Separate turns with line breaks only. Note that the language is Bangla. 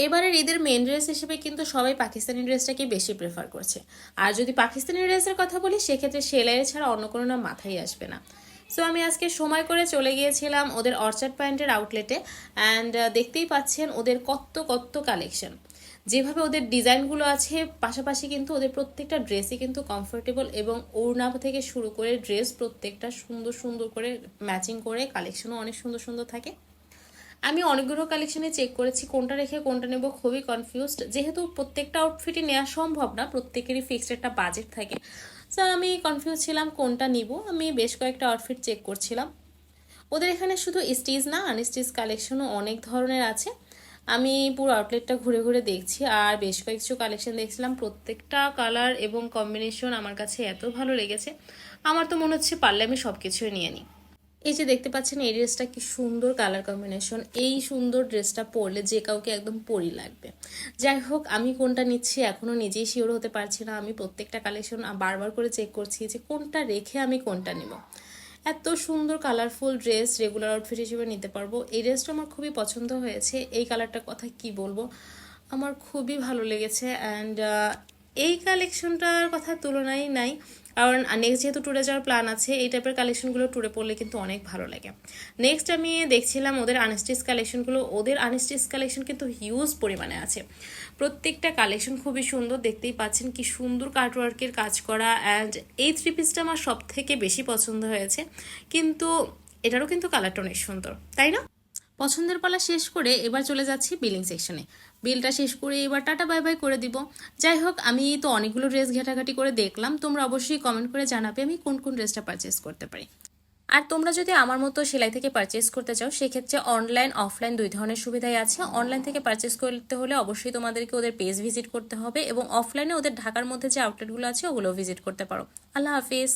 এবারের ঈদের মেন ড্রেস হিসেবে কিন্তু সবাই পাকিস্তানি ড্রেসটাকে বেশি প্রেফার করছে। আর যদি পাকিস্তানি ড্রেসের কথা বলি সেক্ষেত্রে সেলাইয়ের ছাড়া অন্য কোনো নাম মাথায় আসবে না। সো আমি আজকে সময় করে চলে গিয়েছিলাম ওদের অর্চার্ড পয়েন্টের আউটলেটে। অ্যান্ড দেখতেই পাচ্ছেন ওদের কত কত কালেকশন, যেভাবে ওদের ডিজাইনগুলো আছে, পাশাপাশি কিন্তু ওদের প্রত্যেকটা ড্রেসই কিন্তু কমফোর্টেবল, এবং ওড়না থেকে শুরু করে ড্রেস প্রত্যেকটা সুন্দর সুন্দর করে ম্যাচিং করে কালেকশনও অনেক সুন্দর সুন্দর থাকে। আমি অনেকগুলো কালেকশনে চেক করেছি, কোনটা রেখে কোনটা নেব খুবই কনফিউজড, যেহেতু প্রত্যেকটা আউটফিটই নেওয়া সম্ভব না, প্রত্যেকেরই ফিক্সড একটা বাজেট থাকে। সো আমি কনফিউজ ছিলাম কোনটা নিব। আমি বেশ কয়েকটা আউটফিট চেক করছিলাম। ওদের এখানে শুধু স্টিচ না, আনস্টিচ কালেকশনও অনেক ধরনের আছে। আমি পুরো আউটলেটটা ঘুরে ঘুরে দেখছি আর বেশ কয়েকটা কালেকশন দেখছিলাম। প্রত্যেকটা কালার এবং কম্বিনেশন আমার কাছে এত ভালো লেগেছে, আমার তো মনে হচ্ছে পারলে আমি সব কিছুই নিয়ে নিই। এই যে দেখতে পাচ্ছেন এই ড্রেসটা কি সুন্দর কালার কম্বিনেশন, এই সুন্দর ড্রেসটা পরলে যে কাউকে একদম পরি লাগবে। যাই হোক, আমি কোনটা নিচ্ছি এখনো নিজেই শিওর হতে পারছি না। আমি প্রত্যেকটা কালেকশন বারবার করে চেক করছি যে কোনটা রেখে আমি কোনটা নিব। এত সুন্দর কালারফুল ড্রেস রেগুলার আউটফিট হিসেবে নিতে পারবো। এই ড্রেসটা আমার খুবই পছন্দ হয়েছে। এই কালারটার কথা কি বলবো, আমার খুবই ভালো লেগেছে। অ্যান্ড এই কালেকশনটার কথা তুলনাই নাই, কারণ নেক্সট যেহেতু ট্যুরে যাওয়ার প্ল্যান আছে, এই টাইপের কালেকশনগুলো ট্যুরে পড়লে কিন্তু অনেক ভালো লাগে। নেক্সট আমি দেখছিলাম ওদের আনস্টিচ কালেকশনগুলো। ওদের আনস্টিচ কালেকশন কিন্তু হিউজ পরিমাণে আছে। প্রত্যেকটা কালেকশন খুবই সুন্দর, দেখতেই পাচ্ছেন কি সুন্দর কাটওয়ার্কের কাজ করা। অ্যান্ড এই থ্রি পিসটা আমার সব থেকে বেশি পছন্দ হয়েছে, কিন্তু এটারও কিন্তু কালারটা অনেক সুন্দর, তাই না? পছন্দের পালা শেষ করে এবার চলে যাচ্ছি বিলিং সেকশনে। বিলটা শেষ করে এবার টাটা বাই বাই করে দিব। যাই হোক, আমি তো অনেকগুলো ড্রেস ঘাটাঘাটি করে দেখলাম। তোমরা অবশ্যই কমেন্ট করে জানাবে আমি কোন কোন ড্রেসটা পারচেস করতে পারি। আর তোমরা যদি আমার মতো সেলাই থেকে পারচেস করতে চাও, সেক্ষেত্রে অনলাইন অফলাইন দুই ধরনের সুবিধাই আছে। অনলাইন থেকে পারচেস করতে হলে অবশ্যই তোমাদেরকে ওদের পেজ ভিজিট করতে হবে, এবং অফলাইনে ওদের ঢাকার মধ্যে যে আউটলেটগুলো আছে ওগুলো ভিজিট করতে পারো। আল্লাহ হাফিজ।